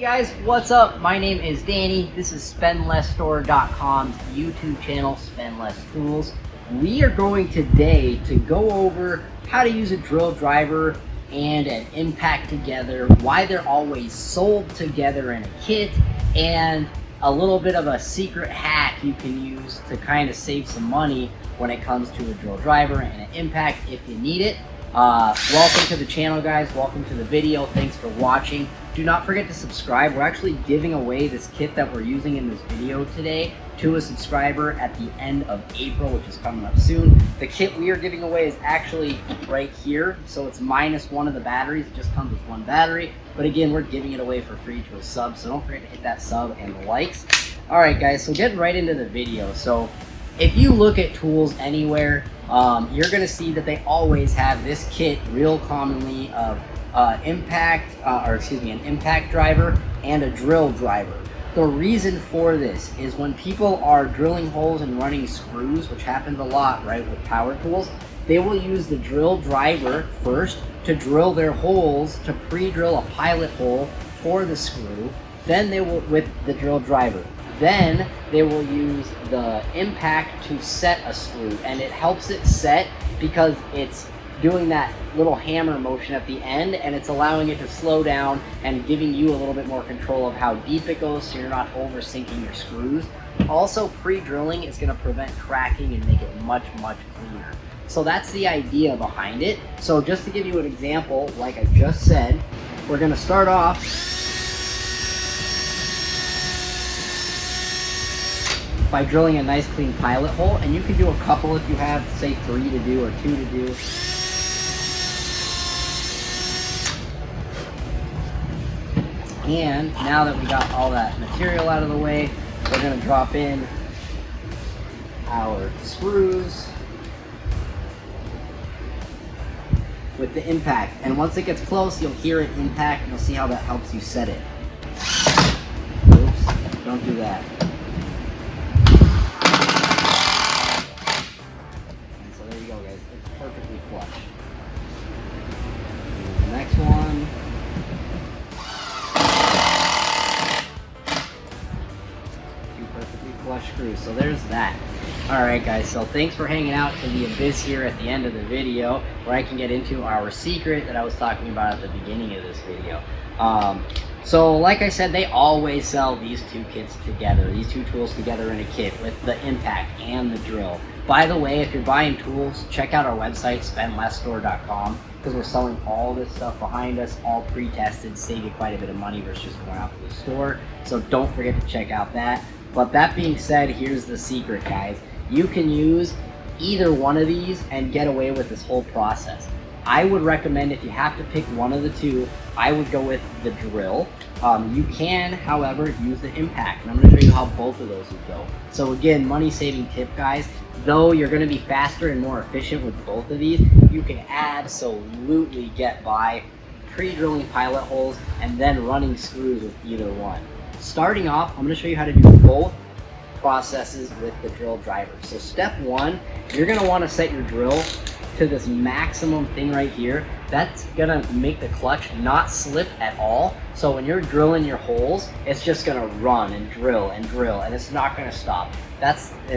Guys, what's up? My name is Danny. This is SpendLessStore.com's YouTube channel, Spend Less Tools. We are going today to go over how to use a drill driver and an impact together, why they're always sold together in a kit, and a little bit of a secret hack you can use to kind of save some money when it comes to a drill driver and an impact if you need it. Welcome to the channel, guys. Welcome to the video. Thanks for watching. Do not forget to subscribe. We're actually giving away this kit that we're using in this video today to a subscriber at the end of April, which is coming up soon. The kit we are giving away is actually right here, so it's minus one of the batteries. It just comes with one battery, but again, we're giving it away for free to a sub, so don't forget to hit that sub and the likes. All right, guys, so getting right into the video. So if you look at tools anywhere, you're going to see that they always have this kit real commonly of an impact driver and a drill driver. The reason for this is when people are drilling holes and running screws, which happens a lot, right, with power tools, they will use the drill driver first to drill their holes, to pre-drill a pilot hole for the screw. Then they will, with the drill driver, then they will use the impact to set a screw, and it helps it set because it's doing that little hammer motion at the end, and it's allowing it to slow down and giving you a little bit more control of how deep it goes, so you're not over sinking your screws. Also, pre-drilling is going to prevent cracking and make it much cleaner. So that's the idea behind it. So just to give you an example, like I just said, we're going to start off by drilling a nice clean pilot hole, and you can do a couple if you have, say, 3 to do or 2 to do. And now that we got all that material out of the way, we're going to drop in our screws with the impact. And once it gets close, you'll hear it impact, and you'll see how that helps you set it. Oops, don't do that. And so there you go, guys. It's perfectly flush. And the next one. Flush screws. So there's that. Alright, guys, so thanks for hanging out to the abyss here at the end of the video, where I can get into our secret that I was talking about at the beginning of this video. So like I said, they always sell these two kits together, these two tools together in a kit with the impact and the drill. By the way, if you're buying tools, check out our website, SpendLessStore.com, because we're selling all this stuff behind us, all pre-tested, save you quite a bit of money versus just going out to the store. So don't forget to check out that. But that being said, here's the secret, guys. You can use either one of these and get away with this whole process. I would recommend, if you have to pick one of the two, I would go with the drill. You can, however, use the impact, and I'm going to show you how both of those would go. So again, money-saving tip, guys. Though you're going to be faster and more efficient with both of these, you can absolutely get by pre-drilling pilot holes and then running screws with either one. Starting off, I'm going to show you how to do both processes with the drill driver. So step one, you're going to want to set your drill to this maximum thing right here. That's going to make the clutch not slip at all. So when you're drilling your holes, it's just going to run and drill, and it's not going to stop.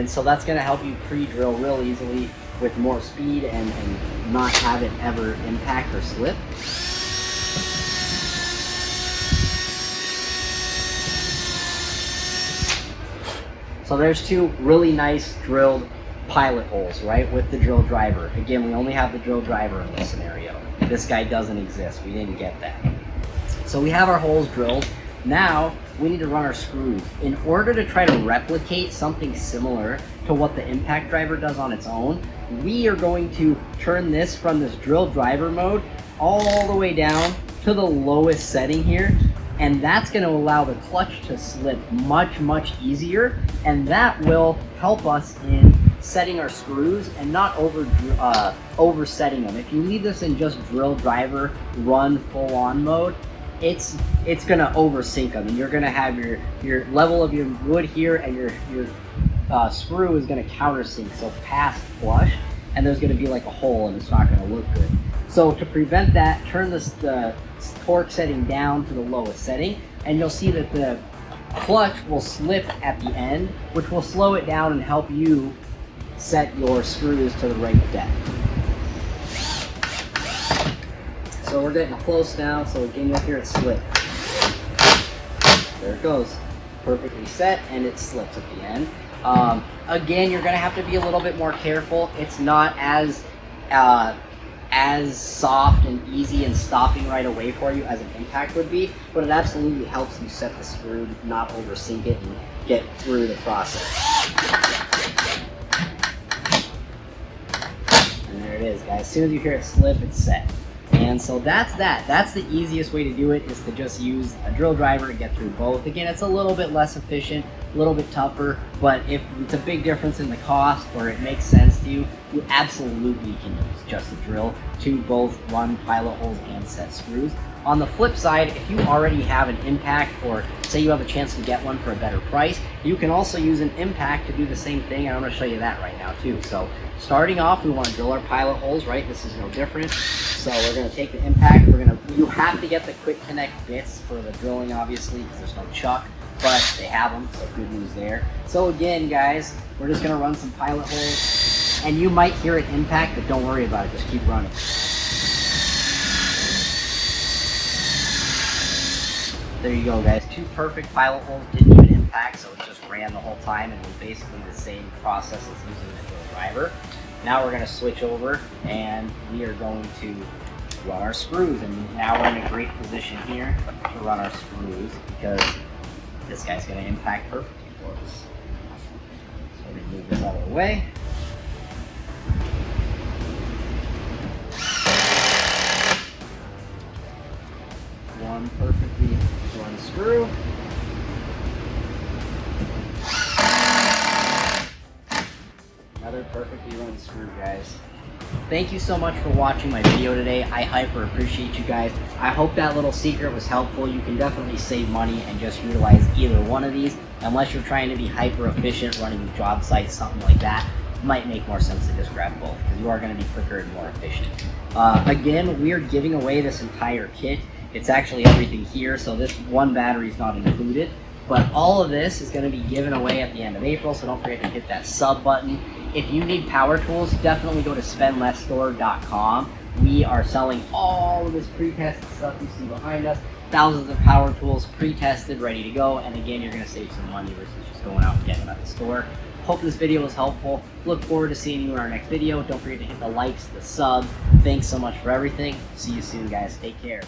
So that's going to help you pre-drill real easily with more speed and not have it ever impact or slip. So there's two really nice drilled pilot holes, right, with the drill driver. Again, we only have the drill driver in this scenario. This guy doesn't exist. We didn't get that. So we have our holes drilled. Now we need to run our screws. In order to try to replicate something similar to what the impact driver does on its own, we are going to turn this from this drill driver mode all the way down to the lowest setting here. And that's going to allow the clutch to slip much easier, and that will help us in setting our screws and not oversetting them. If you leave this in just drill driver run full on mode, it's going to oversink them, and you're going to have your level of your wood here, and your screw is going to countersink, so past flush, and there's going to be like a hole, and it's not going to look good. So to prevent that, turn the torque setting down to the lowest setting, and you'll see that the clutch will slip at the end, which will slow it down and help you set your screws to the right depth. So we're getting close now, so again you'll hear it slip. There it goes, perfectly set, and it slips at the end. Again, you're gonna have to be a little bit more careful. It's not as soft and easy and stopping right away for you as an impact would be, but it absolutely helps you set the screw, not oversink it, and get through the process. And there it is, guys. As soon as you hear it slip, it's set. And so that's that. That's the easiest way to do it, is to just use a drill driver to get through both. Again, it's a little bit less efficient, a little bit tougher, but if it's a big difference in the cost or it makes sense to you, you absolutely can use just a drill to both run pilot holes and set screws. On the flip side, if you already have an impact, or say you have a chance to get one for a better price, you can also use an impact to do the same thing, and I'm going to show you that right now too. So starting off, we want to drill our pilot holes, right? This is no different. So we're going to take the impact. You have to get the quick connect bits for the drilling, obviously, because there's no chuck, but they have them, so good news there. So again, guys, we're just going to run some pilot holes, and you might hear it impact, but don't worry about it. Just keep running. There you go, guys. 2 perfect pilot holes, didn't even impact, so it just ran the whole time, and was basically the same process as using a drill driver. Now we're going to switch over, and we are going to run our screws. And now we're in a great position here to run our screws, because this guy's going to impact perfectly for us. So we're going to move this out of the way. One perfectly run screw. Another perfectly run screw, guys. Thank you so much for watching my video today. I hyper appreciate you guys. I hope that little secret was helpful. You can definitely save money and just utilize either one of these, unless you're trying to be hyper efficient running job sites, something like that. It might make more sense to just grab both, because you are going to be quicker and more efficient. Again, we are giving away this entire kit. It's actually everything here, so this one battery is not included. But all of this is going to be given away at the end of April, so don't forget to hit that sub button. If you need power tools, definitely go to spendlessstore.com. We are selling all of this pre-tested stuff you see behind us. Thousands of power tools, pre-tested, ready to go. And again, you're going to save some money versus just going out and getting them at the store. Hope this video was helpful. Look forward to seeing you in our next video. Don't forget to hit the likes, the sub. Thanks so much for everything. See you soon, guys. Take care.